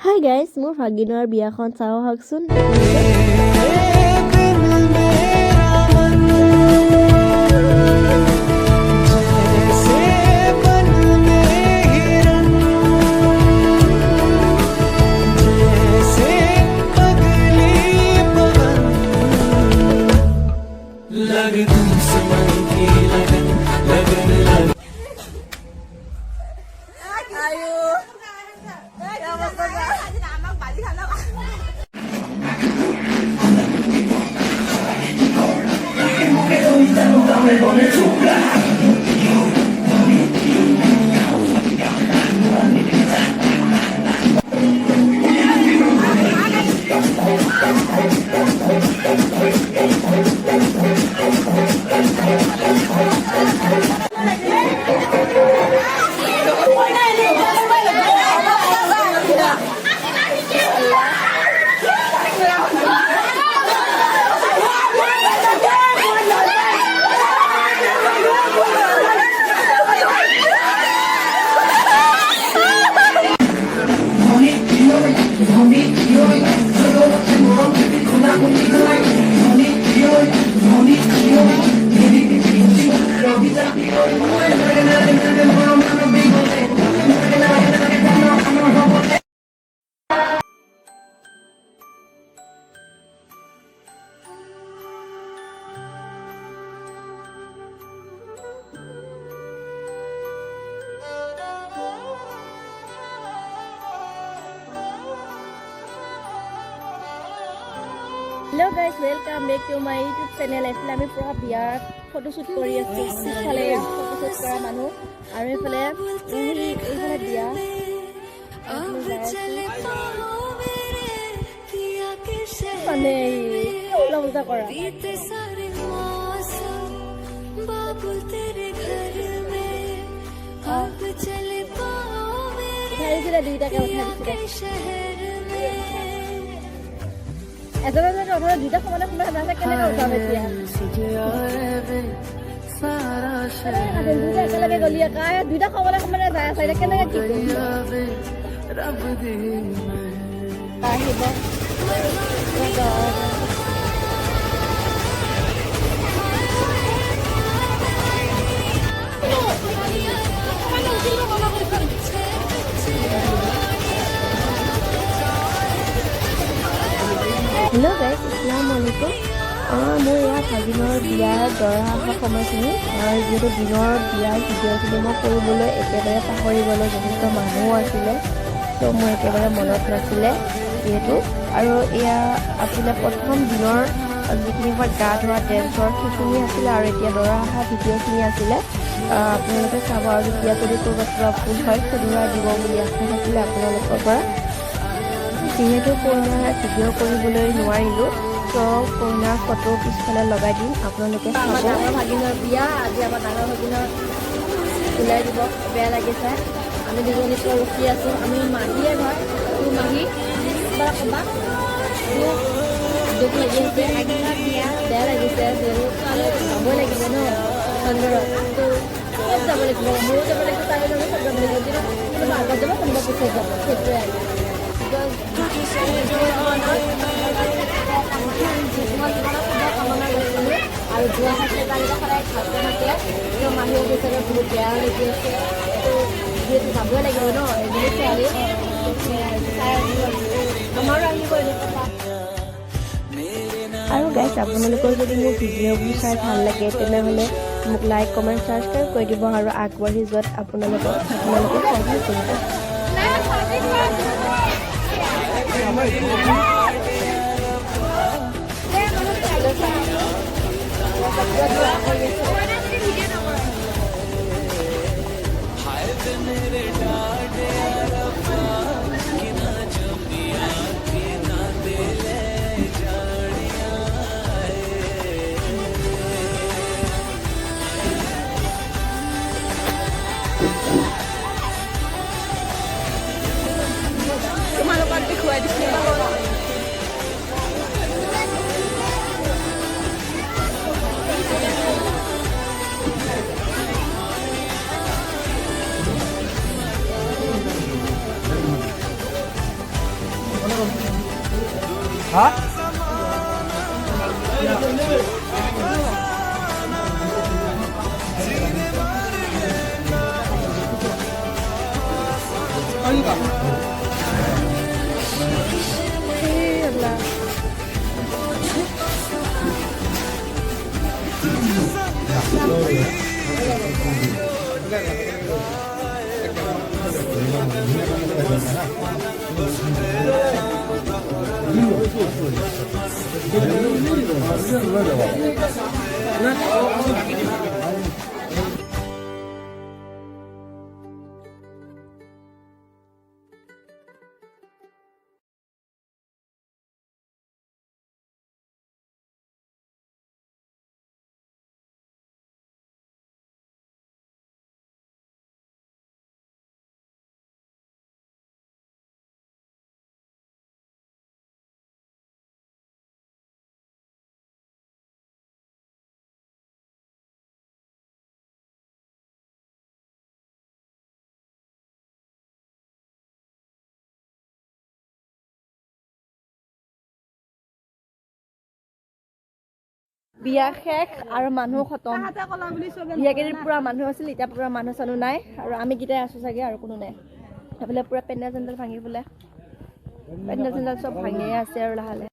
Hi guys, মোৰ ভাগিনৰ বিয়াখন চাওঁ আহকচোন। Hello' guys, welcome back to my YouTube channel. এইফালে আমি পুৰা বিয়াৰ ফটোশ্বুট কৰি আছোঁ। পিছফালে ফটোশ্বুট কৰা মানুহ আৰু এইফালে বিয়া মানে উল্টা কৰা দুইটাকে উঠাই এজনে দুইটা সমানে নাথাকে কেনেকৈ উঠাম এতিয়া দুইটা একেলগে গলি দুইটা সমানে যাই আছে এতিয়া কেনেকে কি আহিব হেল্ল' গাইজ, আসসালামু আলাইকুম। মোৰ ইয়াত ভাগিনৰ বিয়াৰ দৰা অহা সময়খিনি যিহেতু দিনৰ বিয়াৰ ভিডিঅ'খিনি মই কৰিবলৈ একেবাৰে পাহৰি গ'লোঁ। যথেষ্ট মানুহো আছিলে, ত' মোৰ একেবাৰে মনত নাছিলে যিহেতু। আৰু এয়া আছিলে প্ৰথম দিনৰ যিখিনি সময়ত গা ধোৱা ডেন্সৰ সেইখিনি আছিলে, আৰু এতিয়া দৰা অহা ভিডিঅ'খিনি আছিলে। আপোনালোকে চাব, আৰু যেতিয়া যদি ক'ৰবাত কিবা ভুল হয় শুধৰাই দিব বুলি আশা থাকিলে আপোনালোকৰ পৰা। যিহেতু কইনাৰ ভিডিঅ' কৰিবলৈ নোৱাৰিলোঁ, ত' কইনাৰ ফটো পিছফালে লগাই দিম, আপোনালোকে চাব। ডাঙৰ ভাগিনৰ বিয়া আজি আমাৰ ডাঙৰ ভাগিনৰ ওলাই দিব, বেয়া লাগিছে। আমি দুজনী ৰখি আছোঁ। আমি মাহীয়ে ঘৰ, তোৰ মাহী ক'বা দুখ লাগি আছে, বেয়া লাগিছে। যিহেতু যাবই লাগিব ন চন্দৰত, ত' চব যাব লাগিব, মোৰো যাব লাগিব, তাইও যাব, চব যাব লাগিব। কিন্তু আগত যাব, কোনোবা পিছত যাব, সেইটোৱে আৰু আৰু যোৱা থাকে তালিকা সদায় ভালকৈ থাকে। তো মানুহৰ পিছতে বহুত বেয়া লাগি আছে, তো যিহেতু যাবই লাগিব ন এজনী ছোৱালী, আমাৰো আহিব এনেকুৱা। আৰু গাইজ, আপোনালোকৰ যদি মোৰ ভিডিঅ'বোৰ চাই ভাল লাগে তেনেহ'লে মোক লাইক, কমেণ্ট, ছাবস্ক্ৰাইব কৰি দিব, আৰু আগবাঢ়ি যোৱাত আপোনালোকে সহায় কৰিব। তোমালোকক দেখুৱাই দিছোঁ। হা বিয়া শেষ আৰু মানুহ খতম বিয়াকেইদিন পুৰা মানুহ আছিল এতিয়া পুৰা মানুহ চানুহ নাই আৰু আমি কেইটাই আছো চাগে আৰু কোনো নাই সেইফালে পুৰা পেণ্ডেল চেণ্ডেল ভাঙি পেলাই পেণ্ডেল চেণ্ডেল চব ভাঙিয়ে আছে আৰু লাহে লাহে